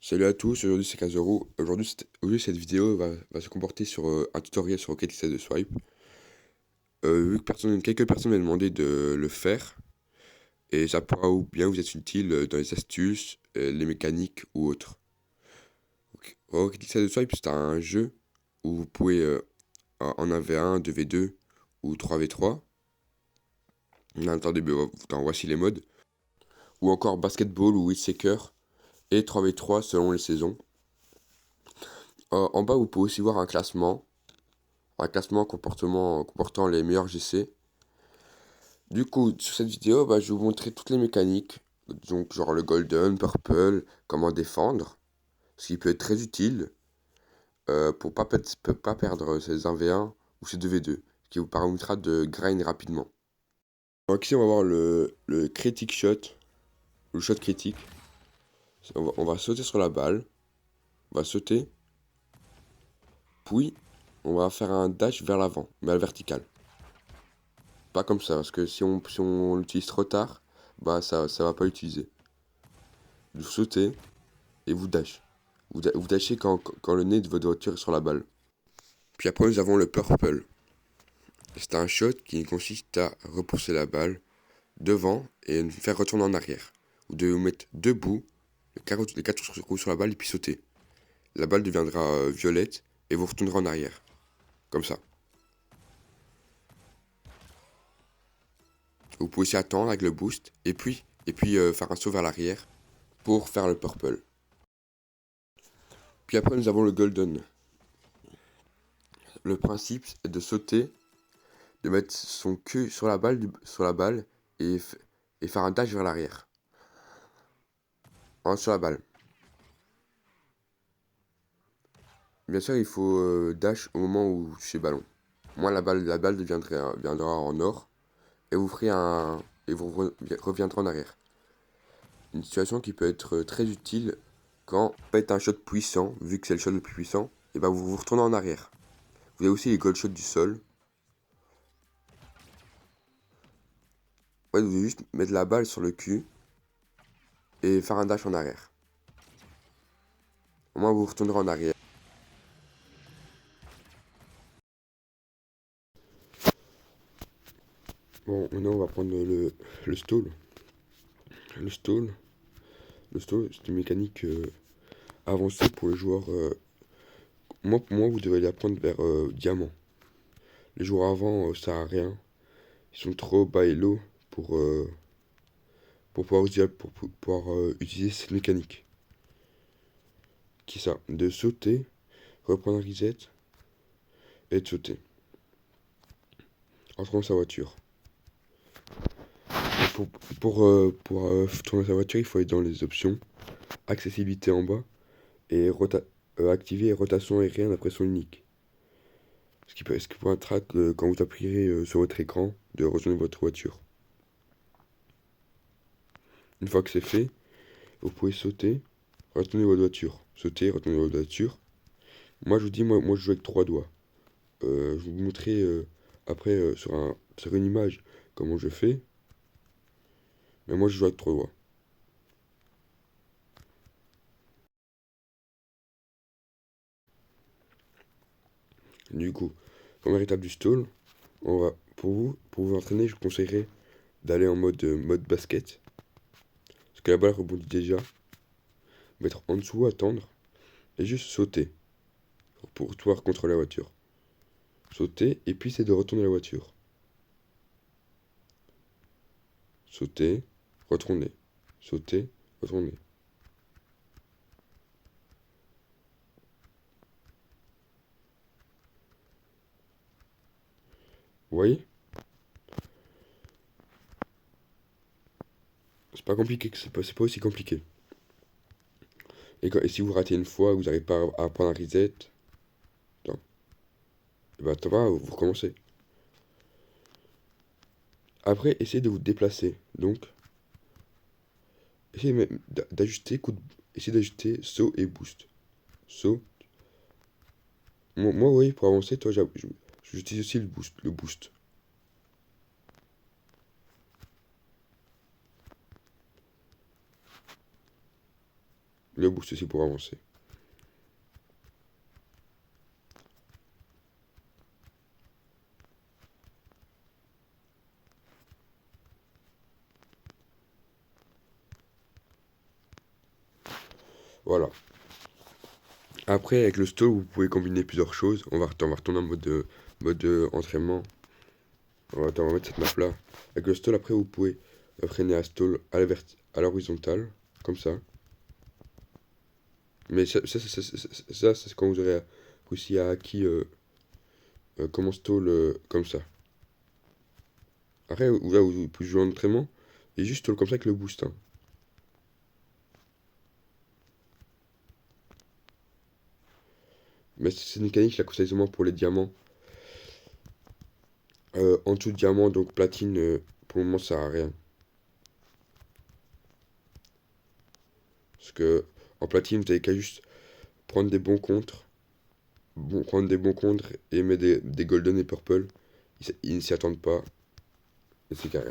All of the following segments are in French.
Salut à tous, aujourd'hui c'est Kazoro. Aujourd'hui, cette vidéo va se comporter sur un tutoriel sur Rocket League de Swipe. Vu que quelques personnes m'ont demandé de le faire, et ça pourra ou bien vous être utile dans les astuces, les mécaniques ou autres. Rocket League de Swipe, c'est un jeu où vous pouvez en 1v1, 2v2 ou 3v3. On a un temps de voici les modes. Ou encore basketball ou Seeker et 3v3 selon les saisons. En bas, vous pouvez aussi voir un classement comportant les meilleurs GC. Du coup, sur cette vidéo, je vais vous montrer toutes les mécaniques, donc genre le golden, purple, comment défendre, ce qui peut être très utile pour pas perdre ces 1v1 ou ces 2v2, ce qui vous permettra de grind rapidement. Donc ici, on va voir le critic shot, le shot critique. On va sauter sur la balle, on va sauter, puis on va faire un dash vers l'avant, mais à la verticale. Pas comme ça, parce que si on l'utilise trop tard, ça va pas l'utiliser. Vous sautez et vous dash. Vous dashez quand le nez de votre voiture est sur la balle. Puis après, nous avons le purple. C'est un shot qui consiste à repousser la balle devant et faire retourner en arrière. Vous devez vous mettre debout, les 4 roues sur la balle et puis sauter. La balle deviendra violette et vous retournerez en arrière. Comme ça. Vous pouvez aussi attendre avec le boost et puis faire un saut vers l'arrière pour faire le purple. Puis après, nous avons le golden. Le principe est de sauter, de mettre son cul sur la balle et, et faire un dash vers l'arrière. Sur la balle. Bien sûr, il faut dash au moment où vous touchez le ballon. Moi, la balle viendra en or et vous ferez et vous reviendrez en arrière. Une situation qui peut être très utile quand vous faites un shot puissant, vu que c'est le shot le plus puissant, et vous vous retournez en arrière. Vous avez aussi les goal shots du sol. Ouais, vous devez juste mettre la balle sur le cul et faire un dash en arrière. Au moins, vous retournerez en arrière. Bon, maintenant, on va prendre le stall. Le stall, c'est une mécanique avancée pour les joueurs. Pour moi, vous devez l'apprendre vers diamant. Les joueurs avant, ça sert à rien. Ils sont trop bas et low pour, euh, pour pouvoir utiliser cette mécanique. Qui est ça? De sauter, reprendre un reset et de sauter. En tournant sa voiture. Pour, tourner sa voiture, il faut aller dans les options, accessibilité en bas, et activer rotation aérienne à pression unique. Ce qui permettra que quand vous appuierez sur votre écran, de rejoindre votre voiture. Une fois que c'est fait, vous pouvez sauter, retourner votre voiture. Sauter, retourner votre voiture. Moi je vous dis, moi je joue avec 3 doigts. Je vais vous montrer après sur une image comment je fais. Mais moi je joue avec 3 doigts. Du coup, première étape du stall, pour vous entraîner, je vous conseillerais d'aller en mode basket. Parce que la balle rebondit déjà. Mettre en dessous, attendre. Et juste sauter. Pour pouvoir contrôler la voiture. Sauter, et puis c'est de retourner la voiture. Sauter, retourner. Sauter, retourner. Vous voyez? C'est pas compliqué, c'est pas aussi compliqué. Et si vous ratez une fois, vous n'arrivez pas à prendre un reset, non. Et ça va, vous recommencez. Après, essayez de vous déplacer. Donc, essayez d'ajuster essayez d'ajuster saut et boost. Saut. Moi, vous voyez, pour avancer, j'utilise aussi le boost. Le boost aussi pour avancer. Voilà. Après, avec le stall, vous pouvez combiner plusieurs choses. On va retourner en mode entraînement. On va mettre cette map là. Avec le stall, après, vous pouvez freiner à stall à l'horizontale, comme ça. Mais ça, c'est quand vous aurez réussi à acquis comment stall comme ça. Après, vous pouvez jouer en entraînement et juste stall comme ça avec le boost, hein. Mais cette mécanique, je la conseille seulement pour les diamants. En dessous de diamant, donc platine, pour le moment, ça sert à rien. Parce que en platine, vous avez qu'à juste prendre des bons contres. Prendre des bons contres et mettre des golden et purple. Ils ne s'y attendent pas. Et c'est carré.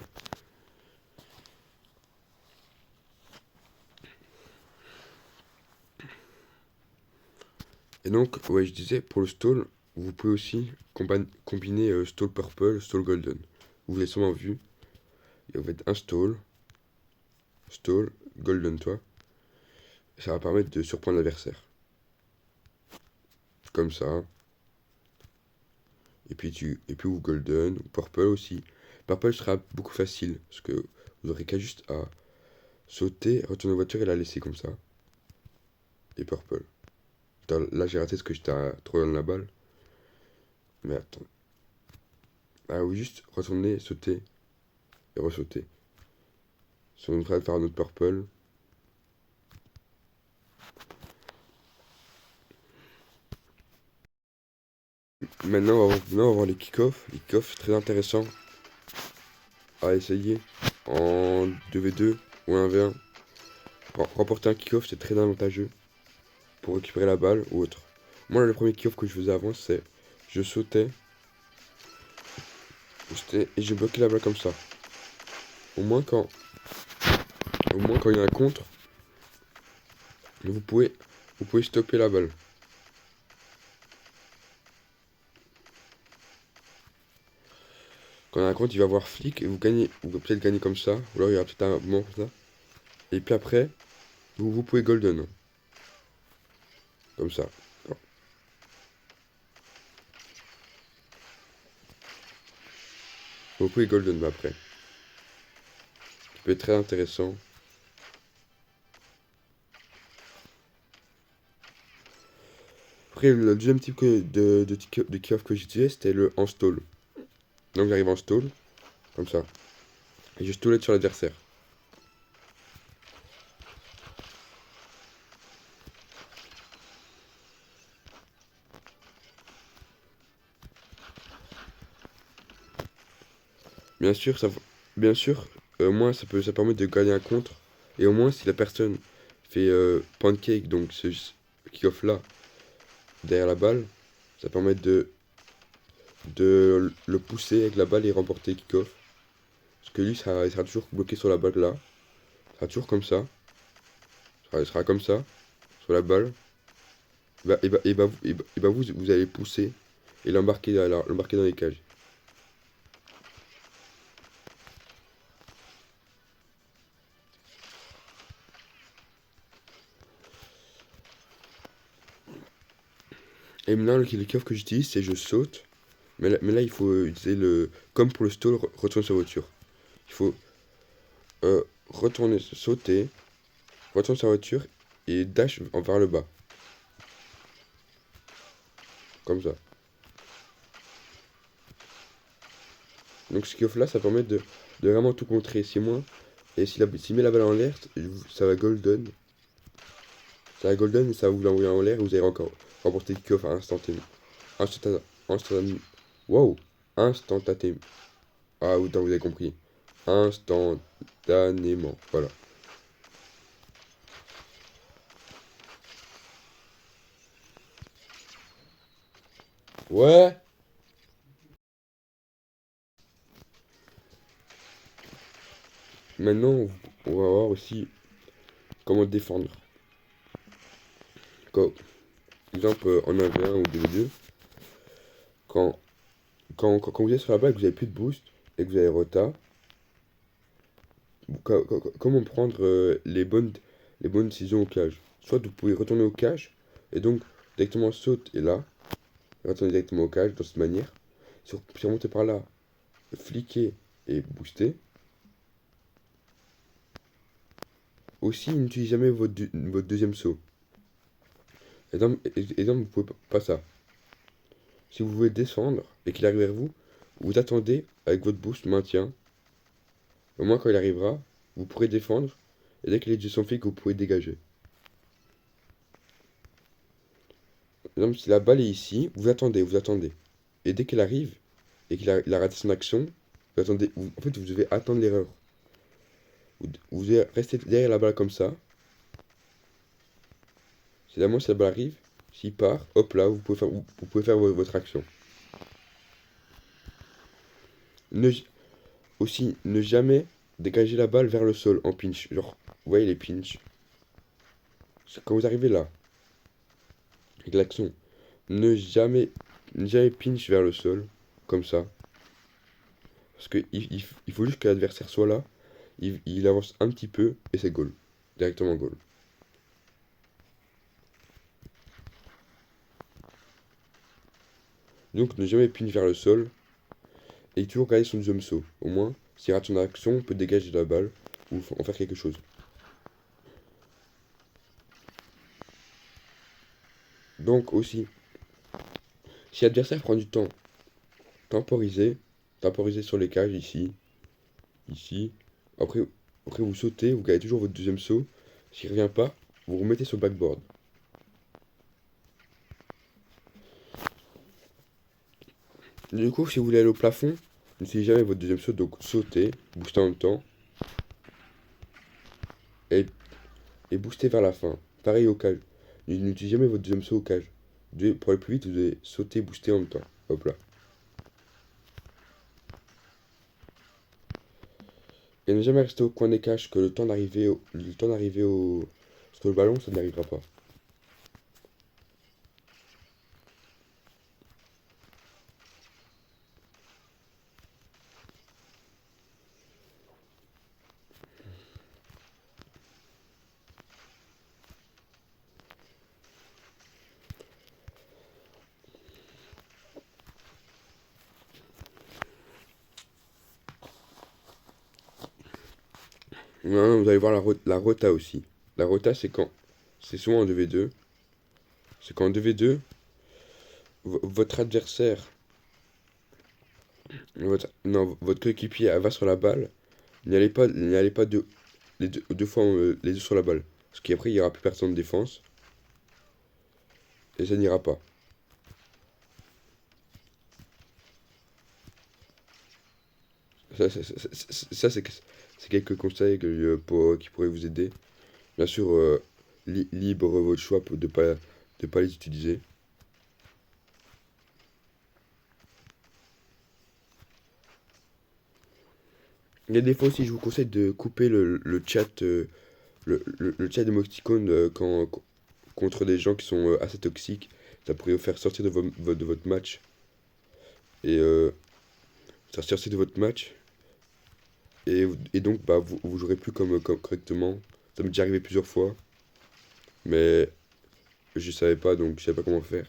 Et donc, ouais, je disais, pour le stall, vous pouvez aussi combiner stall purple, stall golden. Vous l'avez sûrement vu. Et vous faites un stall, golden, toi. Ça va permettre de surprendre l'adversaire. Comme ça. Et puis ou golden, ou purple aussi. Purple sera beaucoup facile, parce que vous aurez qu'à juste à sauter, retourner en voiture et la laisser comme ça. Et purple. Putain, là j'ai raté ce que j'étais trop dans la balle. Mais attends. Ah oui, juste retourner, sauter et ressauter. Si on est prêt à faire un autre purple. Maintenant, on va voir les kick-offs. Les kick-offs, c'est très intéressant à essayer en 2v2 ou 1v1. Remporter un kick-off, c'est très avantageux pour récupérer la balle ou autre. Moi, le premier kick-off que je faisais avant, c'est je sautais et je bloquais la balle comme ça. Au moins quand, au moins quand il y a un contre, vous pouvez, vous pouvez stopper la balle. Quand il y a un contre, il va avoir flic et vous gagnez, vous pouvez peut-être gagner comme ça, ou alors il y aura peut-être un moment comme ça. Et puis après, vous pouvez golden, comme ça. Vous pouvez golden mais après. Ça peut être très intéressant. Après, le deuxième type de kick-off que j'utilisais, c'était le en stall. Donc j'arrive en stall, comme ça. Et je stallais sur l'adversaire. Bien sûr, bien sûr, moi ça permet de gagner un contre. Et au moins, si la personne fait pancake, donc ce kick-off là, derrière la balle, ça permet de le pousser avec la balle et remporter le kick-off. Parce que lui, il sera toujours bloqué sur la balle là. Il sera toujours comme ça. Il sera comme ça, sur la balle. Vous allez pousser et l'embarquer dans les cages. Et maintenant, le kick-off que j'utilise, c'est je saute. Mais là, il faut utiliser le. Comme pour le stall, retourner sa voiture. Il faut retourner, sauter, retourner sa voiture et dash vers le bas. Comme ça. Donc ce kick-off là, ça permet de vraiment tout contrer. Si moi, et s'il met la balle en l'air, ça va golden. Ça va golden et ça va vous l'envoyer en l'air et vous allez encore remporter le kick-off à instantanément. Instantanément. Wow! Instantanément. Ah, autant vous avez compris. Instantanément. Voilà. Ouais! Maintenant, on va voir aussi comment défendre. Quand, exemple, en 1v1 ou 2v2, quand, quand vous êtes sur la balle, que vous avez plus de boost et que vous avez rota, comment prendre les bonnes décisions au cage? Soit vous pouvez retourner au cage et donc directement saute et là, retourner directement au cage de cette manière, surmonter par là, fliquer et booster. Aussi, n'utilisez jamais votre deuxième saut. Exemple, vous pouvez pas ça. Si vous voulez descendre et qu'il arrive vers vous, vous attendez avec votre boost maintien. Au moins quand il arrivera, vous pourrez défendre et dès que les yeux sont flics, vous pourrez dégager. Exemple, si la balle est ici, vous attendez, vous attendez. Et dès qu'elle arrive et il a raté son action, vous attendez. En fait, vous devez attendre l'erreur. Vous devez rester derrière la balle comme ça. C'est la si la balle arrive, s'il part, hop là, vous pouvez faire votre action. Ne, aussi, ne jamais dégager la balle vers le sol en pinch. Genre, vous voyez les pinch. Quand vous arrivez là, avec l'action, ne jamais pinch vers le sol, comme ça. Parce que il faut juste que l'adversaire soit là, il avance un petit peu et c'est goal. Directement goal. Donc ne jamais pinch vers le sol et toujours garder son deuxième saut. Au moins, s'il rate son action, on peut dégager la balle ou en faire quelque chose. Donc aussi, si l'adversaire prend du temps, temporiser, temporiser sur les cages ici, ici. Après, après vous sautez, vous gardez toujours votre deuxième saut. S'il revient pas, vous remettez sur le backboard. Du coup, si vous voulez aller au plafond, n'utilisez jamais votre deuxième saut, donc sautez, boostez en même temps, et, et boostez vers la fin. Pareil au cage. N'utilisez jamais votre deuxième saut au cage. Pour aller plus vite, vous devez sauter, booster en même temps. Hop là. Et ne jamais rester au coin des cages, que le temps d'arriver sur le ballon, ça n'arrivera pas. Non, vous allez voir la rota aussi. La rota, c'est souvent en 2v2. C'est qu'en 2v2, votre adversaire, non, votre coéquipier va sur la balle. N'y allez pas deux fois les deux sur la balle. Parce qu'après, il n'y aura plus personne de défense. Et ça n'ira pas. Ça, c'est quelques conseils qui pourraient vous aider. Bien sûr, libre votre choix de pas les utiliser. Il y a des fois aussi, je vous conseille de couper le chat, le chat d'émoticônes contre des gens qui sont assez toxiques. Ça pourrait vous faire sortir de votre match. Et sortir de votre match. Et donc, bah, vous jouerez plus comme correctement. Ça m'est déjà arrivé plusieurs fois. Mais je savais pas, donc je savais pas comment faire.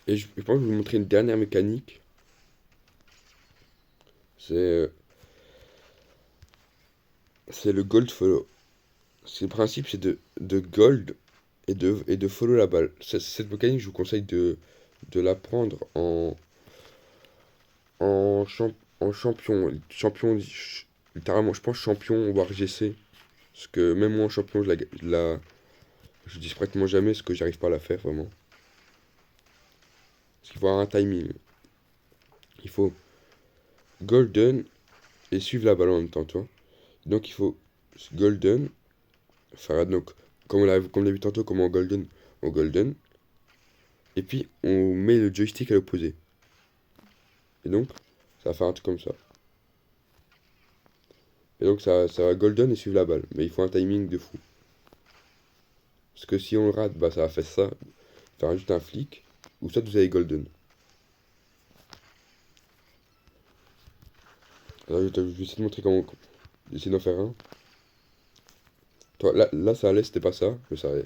Et je pense que je vais vous montrer une dernière mécanique. C'est euh, c'est le gold follow. Le principe, c'est de gold et de follow la balle. Cette mécanique, je vous conseille de l'apprendre en champion. Littéralement, je pense champion, voire GC. Parce que même moi en champion, je dis pratiquement jamais ce que j'arrive pas à la faire vraiment. Parce qu'il faut avoir un timing. Il faut golden et suivre la balle en même temps, tu vois. Donc il faut golden, faire donc, comme on l'a vu tantôt, comme en golden. Et puis on met le joystick à l'opposé. Et donc, ça va faire un truc comme ça. Et donc, ça va golden et suivre la balle. Mais il faut un timing de fou. Parce que si on le rate, bah ça va faire ça. Faire juste un flic. Ou soit vous avez golden. Alors, je vais essayer de montrer comment. J'essaie d'en faire un. Toi, là ça allait, c'était pas ça. Mais ça allait.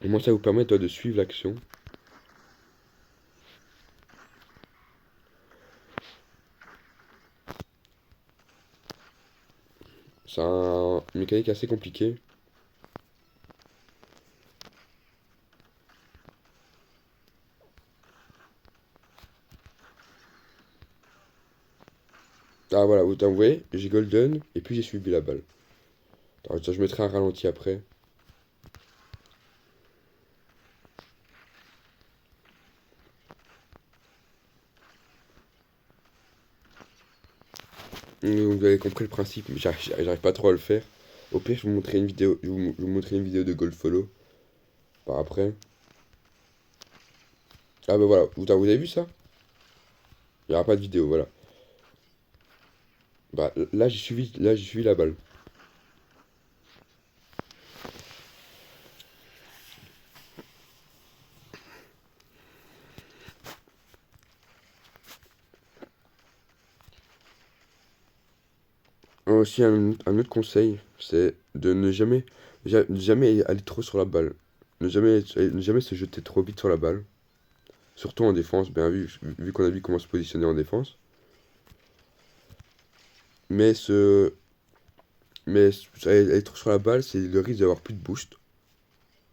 Au moins, ça vous permet, toi, de suivre l'action. C'est une mécanique assez compliquée. Ah voilà, vous voyez, j'ai golden et puis j'ai suivi la balle. Alors, ça, je mettrai un ralenti après. Vous avez compris le principe, mais j'arrive pas trop à le faire. Au pire, je vous montrerai une vidéo, je vous montrerai une vidéo de Gold Follow par après. Ah bah voilà, vous avez vu ça? Il n'y aura pas de vidéo, voilà. Bah là j'ai suivi la balle. Aussi un autre conseil, c'est de ne jamais aller trop sur la balle. Ne jamais se jeter trop vite sur la balle. Surtout en défense, bien vu qu'on a vu comment se positionner en défense. Mais aller trop sur la balle, c'est le risque d'avoir plus de boost.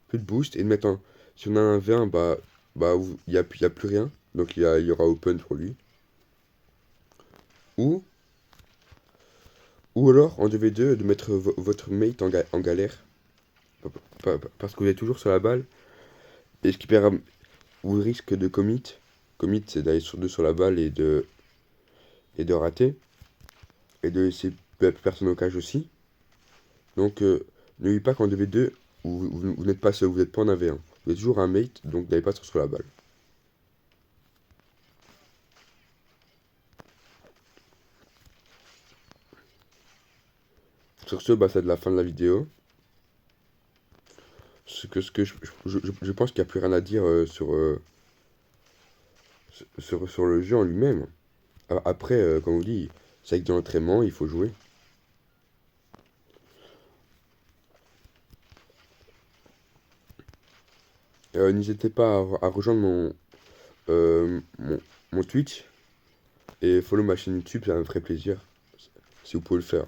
Plus de boost et de mettre un. Si on a un V1, il y a plus rien. Donc il y aura open pour lui. Ou, ou alors en 2v2, de mettre votre mate en galère. Parce que vous êtes toujours sur la balle. Et ce qui permet. Ou risque de commit. Commit, c'est d'aller sur la balle et de rater. Et de laisser personne au cage aussi. Donc, n'oubliez pas qu'en 2v2, vous n'êtes pas seul, vous n'êtes pas en 1v1. Vous êtes toujours un mate, donc n'allez pas sur la balle. Sur ce, bah, c'est de la fin de la vidéo. Ce que je pense qu'il n'y a plus rien à dire sur le jeu en lui-même. Après, comme on vous dit, c'est avec de l'entraînement, il faut jouer. N'hésitez pas à rejoindre euh, mon, mon Twitch et follow ma chaîne YouTube, ça me ferait plaisir, si vous pouvez le faire.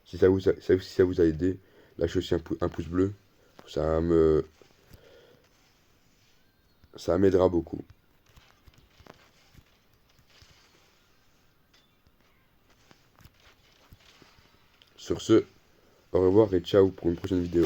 Si ça vous a aidé, lâchez aussi un pouce bleu, ça me, ça m'aidera beaucoup. Sur ce, au revoir et ciao pour une prochaine vidéo.